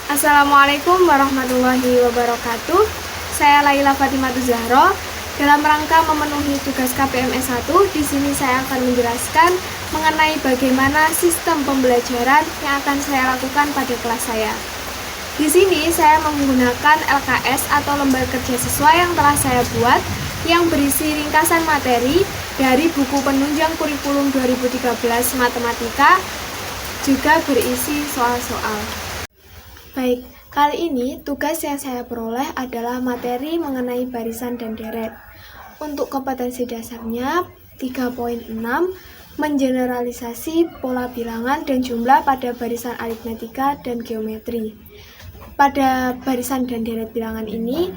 Assalamualaikum warahmatullahi wabarakatuh. Saya Laila Fatimatu Zahro. Dalam rangka memenuhi tugas KPMS 1, di sini saya akan menjelaskan mengenai bagaimana sistem pembelajaran yang akan saya lakukan pada kelas saya. Di sini saya menggunakan LKS atau lembar kerja siswa yang telah saya buat yang berisi ringkasan materi dari buku penunjang kurikulum 2013 matematika, juga berisi soal-soal. Baik, kali ini tugas yang saya peroleh adalah materi mengenai barisan dan deret. Untuk kompetensi dasarnya 3.6, mengeneralisasi pola bilangan dan jumlah pada barisan aritmetika dan geometri. Pada barisan dan deret bilangan ini,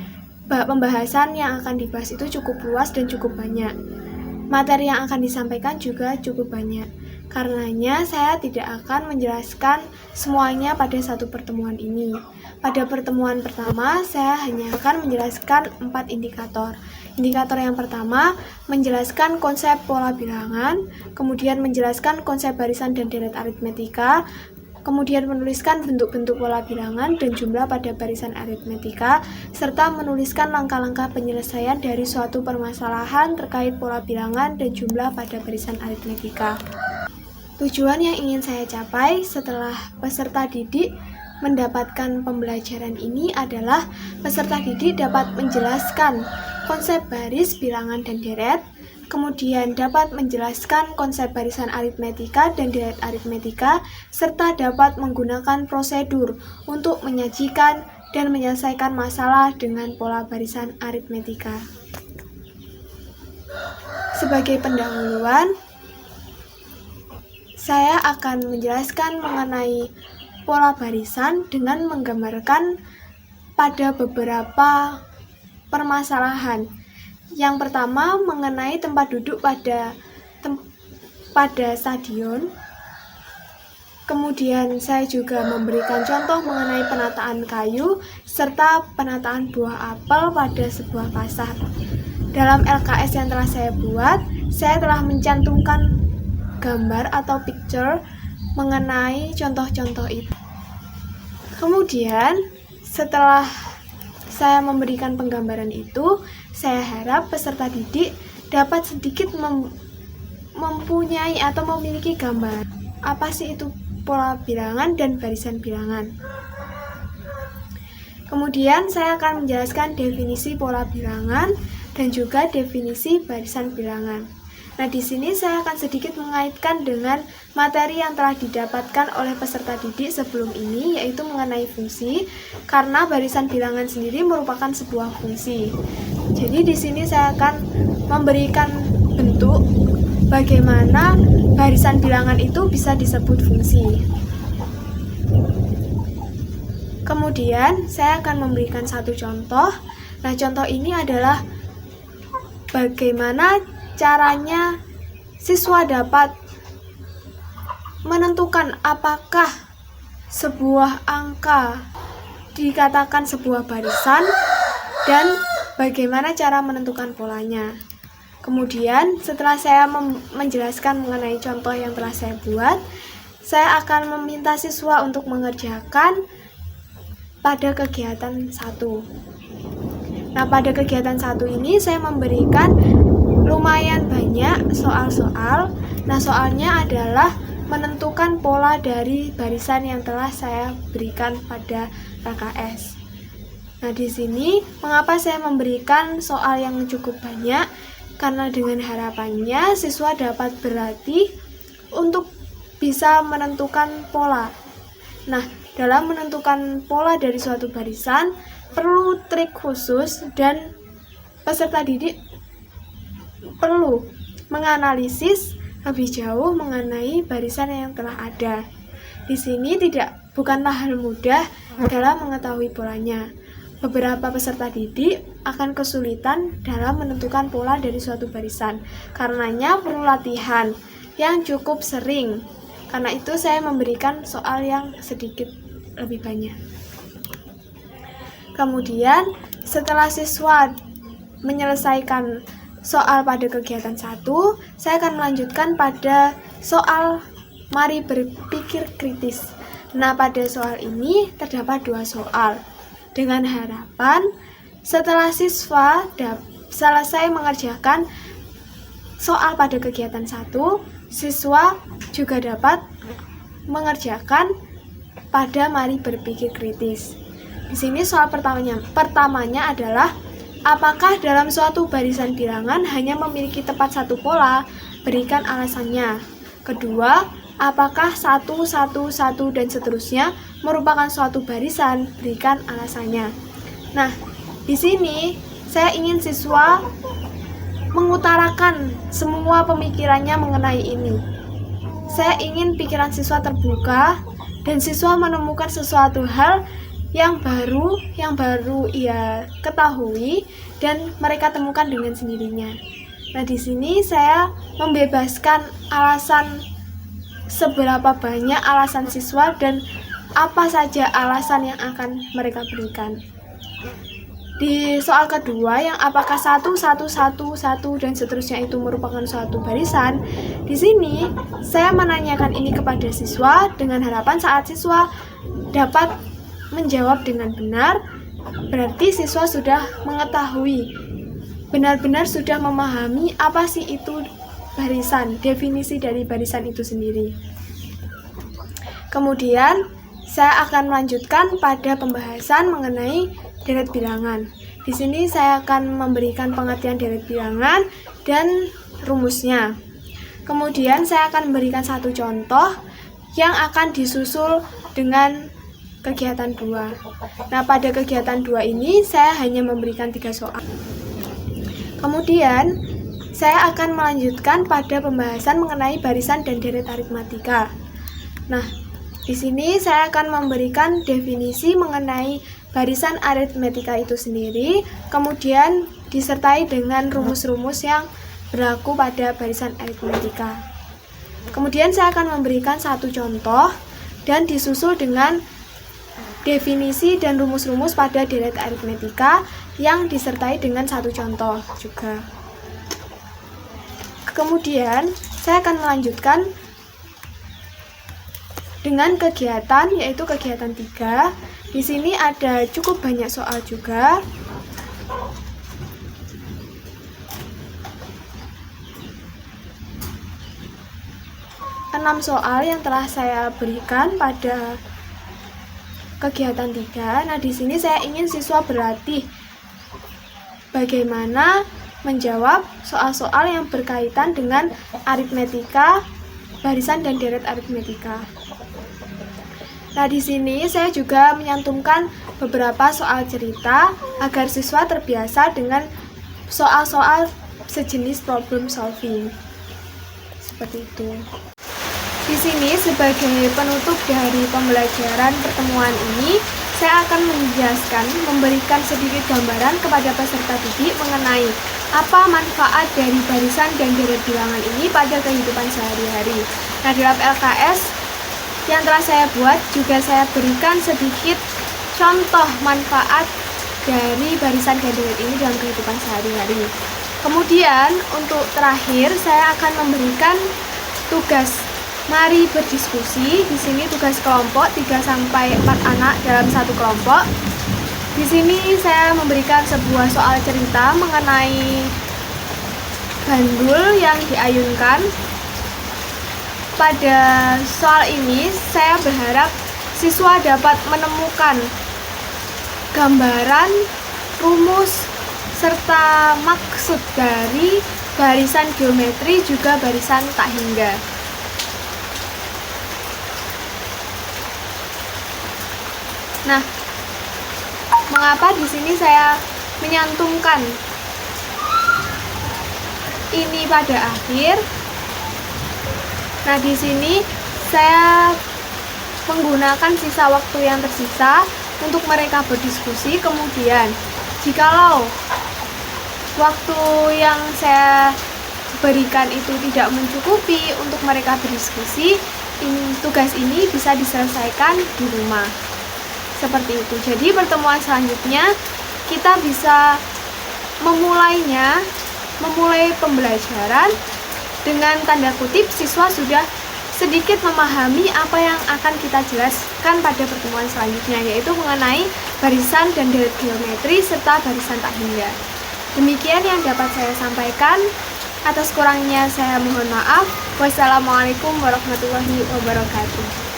pembahasan yang akan dibahas itu cukup luas dan cukup banyak. Materi yang akan disampaikan juga cukup banyak. Karenanya saya tidak akan menjelaskan semuanya pada satu pertemuan ini. Pada pertemuan pertama, saya hanya akan menjelaskan 4 indikator. Indikator yang pertama, menjelaskan konsep pola bilangan, kemudian menjelaskan konsep barisan dan deret aritmetika, kemudian menuliskan bentuk-bentuk pola bilangan dan jumlah pada barisan aritmetika, serta menuliskan langkah-langkah penyelesaian dari suatu permasalahan terkait pola bilangan dan jumlah pada barisan aritmetika. Tujuan yang ingin saya capai setelah peserta didik mendapatkan pembelajaran ini adalah peserta didik dapat menjelaskan konsep baris, bilangan, dan deret, kemudian dapat menjelaskan konsep barisan aritmetika dan deret aritmetika, serta dapat menggunakan prosedur untuk menyajikan dan menyelesaikan masalah dengan pola barisan aritmetika. Sebagai pendahuluan, saya akan menjelaskan mengenai pola barisan dengan menggambarkan pada beberapa permasalahan. Yang pertama mengenai tempat duduk pada stadion. Kemudian saya juga memberikan contoh mengenai penataan kayu serta penataan buah apel pada sebuah pasar. Dalam LKS yang telah saya buat, saya telah mencantumkan gambar atau picture mengenai contoh-contoh itu. Kemudian setelah saya memberikan penggambaran itu, saya harap peserta didik dapat sedikit mempunyai atau memiliki gambar apa sih itu pola bilangan dan barisan bilangan. Kemudian saya akan menjelaskan definisi pola bilangan dan juga definisi barisan bilangan. Nah, di sini saya akan sedikit mengaitkan dengan materi yang telah didapatkan oleh peserta didik sebelum ini, yaitu mengenai fungsi, karena barisan bilangan sendiri merupakan sebuah fungsi. Jadi di sini saya akan memberikan bentuk bagaimana barisan bilangan itu bisa disebut fungsi. Kemudian saya akan memberikan satu contoh. Nah, contoh ini adalah bagaimana caranya siswa dapat menentukan apakah sebuah angka dikatakan sebuah barisan dan bagaimana cara menentukan polanya. Kemudian setelah saya menjelaskan mengenai contoh yang telah saya buat, saya akan meminta siswa untuk mengerjakan pada kegiatan 1. Nah, pada kegiatan 1 ini saya memberikan lumayan banyak soal-soal. Nah, soalnya adalah menentukan pola dari barisan yang telah saya berikan pada LKS. Nah, di sini mengapa saya memberikan soal yang cukup banyak? Karena dengan harapannya siswa dapat berlatih untuk bisa menentukan pola. Nah, dalam menentukan pola dari suatu barisan perlu trik khusus dan peserta didik perlu menganalisis lebih jauh mengenai barisan yang telah ada. Di sini bukanlah hal mudah dalam mengetahui polanya. Beberapa peserta didik akan kesulitan dalam menentukan pola dari suatu barisan. Karenanya perlu latihan yang cukup sering. Karena itu saya memberikan soal yang sedikit lebih banyak. Kemudian setelah siswa menyelesaikan soal pada kegiatan 1, saya akan melanjutkan pada soal mari berpikir kritis. Nah, pada soal ini terdapat 2 soal. Dengan harapan setelah siswa selesai mengerjakan soal pada kegiatan 1, siswa juga dapat mengerjakan pada mari berpikir kritis. Di sini soal pertamanya adalah apakah dalam suatu barisan bilangan hanya memiliki tepat satu pola? Berikan alasannya. Kedua, apakah 1, 1, 1 dan seterusnya merupakan suatu barisan? Berikan alasannya. Nah, di sini saya ingin siswa mengutarakan semua pemikirannya mengenai ini. Saya ingin pikiran siswa terbuka dan siswa menemukan sesuatu hal yang baru ia ketahui dan mereka temukan dengan sendirinya. Nah, di sini saya membebaskan alasan seberapa banyak alasan siswa dan apa saja alasan yang akan mereka berikan. Di soal kedua yang apakah 1, 1, 1, 1 dan seterusnya itu merupakan suatu barisan, di sini saya menanyakan ini kepada siswa dengan harapan saat siswa dapat menjawab dengan benar, berarti siswa sudah mengetahui, benar-benar sudah memahami apa sih itu barisan, definisi dari barisan itu sendiri. Kemudian saya akan melanjutkan pada pembahasan mengenai deret bilangan. Di sini saya akan memberikan pengertian deret bilangan dan rumusnya. Kemudian saya akan memberikan satu contoh yang akan disusul dengan kegiatan 2. Nah, pada kegiatan 2 ini saya hanya memberikan 3 soal. Kemudian saya akan melanjutkan pada pembahasan mengenai barisan dan deret aritmatika. Nah, di sini saya akan memberikan definisi mengenai barisan aritmetika itu sendiri, kemudian disertai dengan rumus-rumus yang berlaku pada barisan aritmetika. Kemudian saya akan memberikan satu contoh dan disusul dengan definisi dan rumus-rumus pada deret aritmetika yang disertai dengan satu contoh juga. Kemudian saya akan melanjutkan dengan kegiatan, yaitu kegiatan 3. Di sini ada cukup banyak soal juga. Enam soal yang telah saya berikan pada kegiatan 3. Nah, di sini saya ingin siswa berlatih bagaimana menjawab soal-soal yang berkaitan dengan aritmetika, barisan dan deret aritmetika. Nah, di sini saya juga menyantumkan beberapa soal cerita agar siswa terbiasa dengan soal-soal sejenis problem solving. Seperti itu. Di sini sebagai penutup dari pembelajaran pertemuan ini, saya akan menjelaskan, memberikan sedikit gambaran kepada peserta didik mengenai apa manfaat dari barisan dan deret bilangan ini pada kehidupan sehari-hari. Nah, dalam LKS yang telah saya buat juga saya berikan sedikit contoh manfaat dari barisan dan deret ini dalam kehidupan sehari-hari. Kemudian untuk terakhir saya akan memberikan tugas mari berdiskusi. Di sini tugas kelompok 3-4 anak dalam satu kelompok. Di sini saya memberikan sebuah soal cerita mengenai bandul yang diayunkan. Pada soal ini, saya berharap siswa dapat menemukan gambaran, rumus, serta maksud dari barisan geometri juga barisan tak hingga. Nah, mengapa di sini saya menyantumkan ini pada akhir? Nah, di sini saya menggunakan sisa waktu yang tersisa untuk mereka berdiskusi. Kemudian, jikalau waktu yang saya berikan itu tidak mencukupi untuk mereka berdiskusi, tugas ini bisa diselesaikan di rumah. Seperti itu. Jadi pertemuan selanjutnya kita bisa memulai pembelajaran dengan tanda kutip siswa sudah sedikit memahami apa yang akan kita jelaskan pada pertemuan selanjutnya, yaitu mengenai barisan dan deret geometri serta barisan tak hingga. Demikian yang dapat saya sampaikan. Atas kurangnya saya mohon maaf. Wassalamualaikum warahmatullahi wabarakatuh.